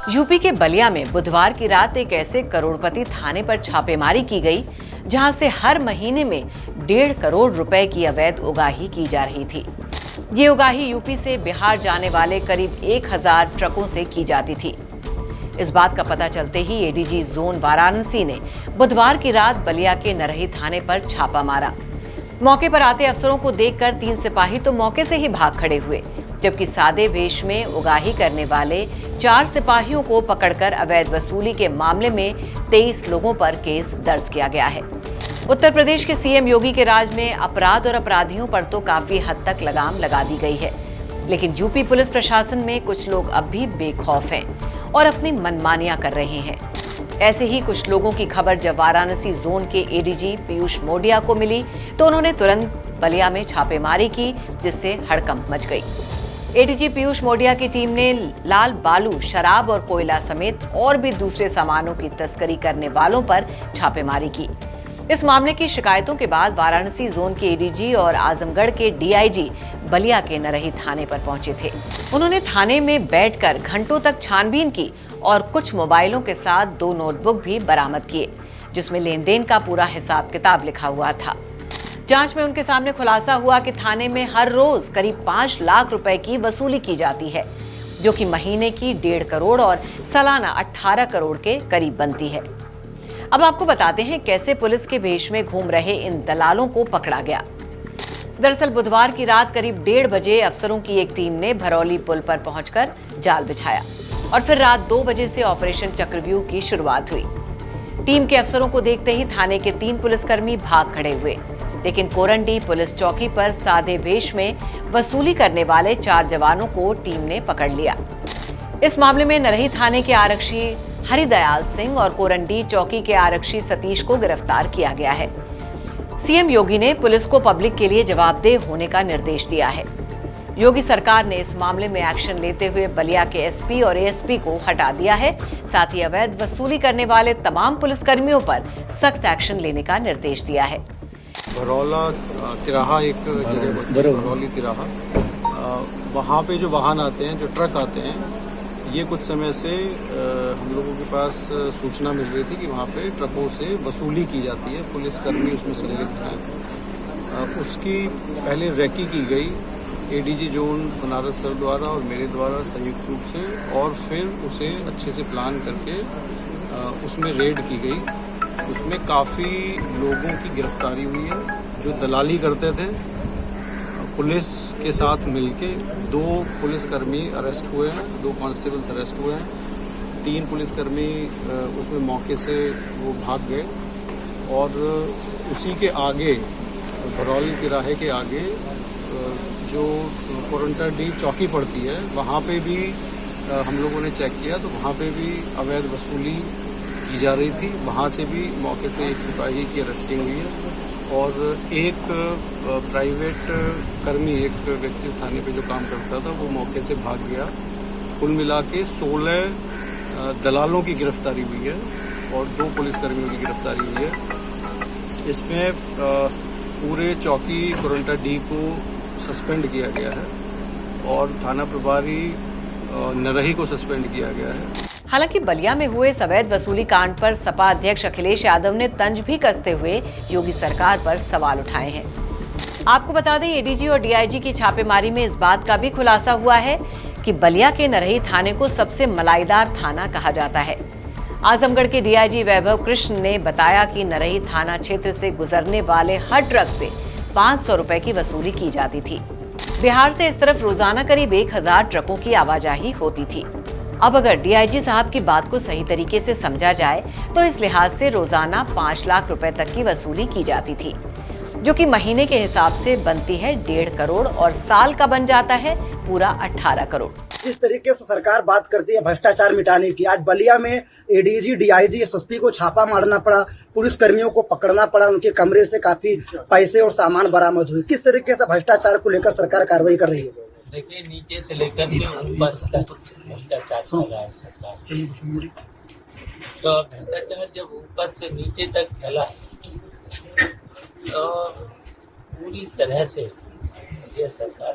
UP के बलिया में बुधवार की रात एक ऐसे करोड़पति थाने पर छापेमारी की गई जहां से हर महीने में 1.5 करोड़ रुपए की अवैध उगाही की जा रही थी। ये उगाही यूपी से बिहार जाने वाले करीब 1000 ट्रकों से की जाती थी। इस बात का पता चलते ही एडीजी जोन वाराणसी ने बुधवार की रात बलिया के नरही थाने पर छापा मारा। मौके पर आते अफसरों को देखकर 3 सिपाही तो मौके से ही भाग खड़े हुए, जबकि सादे वेश में उगाही करने वाले 4 सिपाहियों को पकड़कर अवैध वसूली के मामले में 23 लोगों पर केस दर्ज किया गया है। उत्तर प्रदेश के सीएम योगी के राज में अपराध और अपराधियों पर तो काफी हद तक लगाम लगा दी गई है, लेकिन यूपी पुलिस प्रशासन में कुछ लोग अब भी बेखौफ हैं और अपनी मनमानियां कर रहे हैं। ऐसे ही कुछ लोगों की खबर जब वाराणसी जोन के एडीजी पीयूष मोडिया को मिली तो उन्होंने तुरंत बलिया में छापेमारी की, जिससे हड़कंप मच गई। एडीजी पीयूष मोडिया की टीम ने लाल बालू, शराब और कोयला समेत और भी दूसरे सामानों की तस्करी करने वालों पर छापेमारी की। इस मामले की शिकायतों के बाद वाराणसी जोन के एडीजी और आजमगढ़ के डीआईजी बलिया के नरही थाने पर पहुंचे थे। उन्होंने थाने में बैठकर घंटों तक छानबीन की और कुछ मोबाइलों के साथ 2 नोटबुक भी बरामद किए, जिसमें लेन देन का पूरा हिसाब किताब लिखा हुआ था। जांच में उनके सामने खुलासा हुआ कि थाने में हर रोज करीब 5 लाख रुपए की वसूली की जाती है, जो कि महीने की 1.5 करोड़ और सालाना 18 करोड़ के करीब बनती है। अब आपको बताते हैं कैसे पुलिस के भेष में घूम रहे इन दलालों को पकड़ा गया। दरअसल बुधवार की रात करीब 1:30 बजे अफसरों की एक टीम ने भरौली पुल पर पहुंचकर जाल बिछाया और फिर रात 2 बजे से ऑपरेशन चक्रव्यूह की शुरुआत हुई। टीम के अफसरों को देखते ही थाने के 3 पुलिसकर्मी भाग खड़े हुए, लेकिन कोरंडी पुलिस चौकी पर सादे वेश में वसूली करने वाले 4 जवानों को टीम ने पकड़ लिया। इस मामले में नरही थाने के आरक्षी हरिदयाल सिंह और कोरंडी चौकी के आरक्षी सतीश को गिरफ्तार किया गया है। सीएम योगी ने पुलिस को पब्लिक के लिए जवाबदेह होने का निर्देश दिया है। योगी सरकार ने इस मामले में एक्शन लेते हुए बलिया के एसपी और एएसपी को हटा दिया है। साथ ही अवैध वसूली करने वाले तमाम पुलिसकर्मियों पर सख्त एक्शन लेने का निर्देश दिया है। भरौला तिराहा, एक जगह भरौली तिराहा, वहाँ पे जो वाहन आते हैं, जो ट्रक आते हैं, ये कुछ समय से हम लोगों के पास सूचना मिल रही थी कि वहाँ पे ट्रकों से वसूली की जाती है, पुलिसकर्मी उसमें संलिप्त हैं। उसकी पहले रेकी की गई एडीजी जोन बनारस सर द्वारा और मेरे द्वारा संयुक्त रूप से, और फिर उसे अच्छे से प्लान करके उसमें रेड की गई। उसमें काफ़ी लोगों की गिरफ्तारी हुई है जो दलाली करते थे। पुलिस के साथ मिलके 2 पुलिसकर्मी अरेस्ट हुए हैं, 2 कांस्टेबल्स अरेस्ट हुए हैं। 3 पुलिसकर्मी उसमें मौके से वो भाग गए, और उसी के आगे भरौली तिराहे के आगे जो कोरंटा डी चौकी पड़ती है, वहाँ पे भी हम लोगों ने चेक किया तो वहाँ पे भी अवैध वसूली की जा रही थी। वहाँ से भी मौके से एक सिपाही की अरेस्टिंग हुई है, और एक प्राइवेट कर्मी, एक व्यक्ति थाने पे जो काम करता था, वो मौके से भाग गया। कुल मिला के 16 दलालों की गिरफ्तारी हुई है और 2 पुलिसकर्मियों की गिरफ्तारी हुई है। इसमें पूरे चौकी कोरंटा डी को सस्पेंड किया गया है और थाना प्रभारी नरही को सस्पेंड किया गया है। हालांकि बलिया में हुए इस अवैध वसूली कांड पर सपा अध्यक्ष अखिलेश यादव ने तंज भी कसते हुए योगी सरकार पर सवाल उठाए हैं। आपको बता दें, एडीजी और डीआईजी की छापेमारी में इस बात का भी खुलासा हुआ है कि बलिया के नरही थाने को सबसे मलाईदार थाना कहा जाता है। आजमगढ़ के डीआईजी वैभव कृष्ण ने बताया कि नरही थाना क्षेत्र से गुजरने वाले हर ट्रक से 500 रुपए की वसूली की जाती थी। बिहार से इस तरफ रोजाना करीब 1000 ट्रकों की आवाजाही होती थी। अब अगर डीआईजी साहब की बात को सही तरीके से समझा जाए तो इस लिहाज से रोजाना 5 लाख रुपए तक की वसूली की जाती थी, जो कि महीने के हिसाब से बनती है 1.5 करोड़ और साल का बन जाता है पूरा 18 करोड़। जिस तरीके से सरकार बात करती है भ्रष्टाचार मिटाने की, आज बलिया में एडीजी, डीआईजी, एसएसपी को छापा मारना पड़ा, पुलिस कर्मियों को पकड़ना पड़ा, उनके कमरे से काफी पैसे और सामान बरामद हुए। किस तरीके से भ्रष्टाचार को लेकर सरकार कार्रवाई कर रही है? देखिए, नीचे से लेकर के ऊपर तक भ्रष्टाचार चल रहा है सरकार। तो भ्रष्टाचार जब ऊपर से नीचे तक फैला है तो पूरी तरह से ये सरकार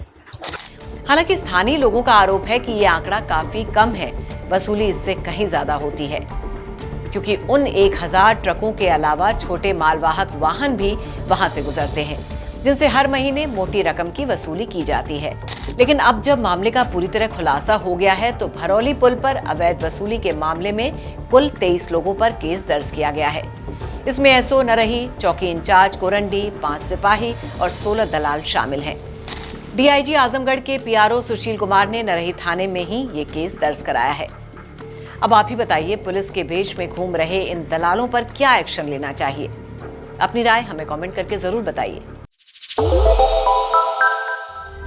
हालांकि स्थानीय लोगों का आरोप है कि ये आंकड़ा काफी कम है, वसूली इससे कहीं ज्यादा होती है, क्योंकि उन 1000 ट्रकों के अलावा छोटे मालवाहक वाहन भी वहां से गुजरते हैं, जिनसे हर महीने मोटी रकम की वसूली की जाती है। लेकिन अब जब मामले का पूरी तरह खुलासा हो गया है, तो भरौली पुल पर अवैध वसूली के मामले में कुल 23 लोगों पर केस दर्ज किया गया है। इसमें एसओ नरही, चौकी इंचार्ज कोरंडी, 5 सिपाही और 16 दलाल शामिल हैं। डीआईजी आजमगढ़ के पीआरओ सुशील कुमार ने नरही थाने में ही ये केस दर्ज कराया है। अब आप ही बताइए, पुलिस के भेष में घूम रहे इन दलालों पर क्या एक्शन लेना चाहिए? अपनी राय हमें कमेंट करके जरूर बताइए।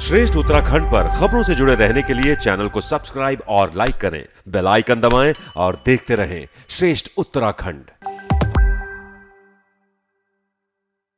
श्रेष्ठ उत्तराखंड पर खबरों से जुड़े रहने के लिए चैनल को सब्सक्राइब और लाइक करें, बेल आइकन दबाएं और देखते रहें श्रेष्ठ उत्तराखंड।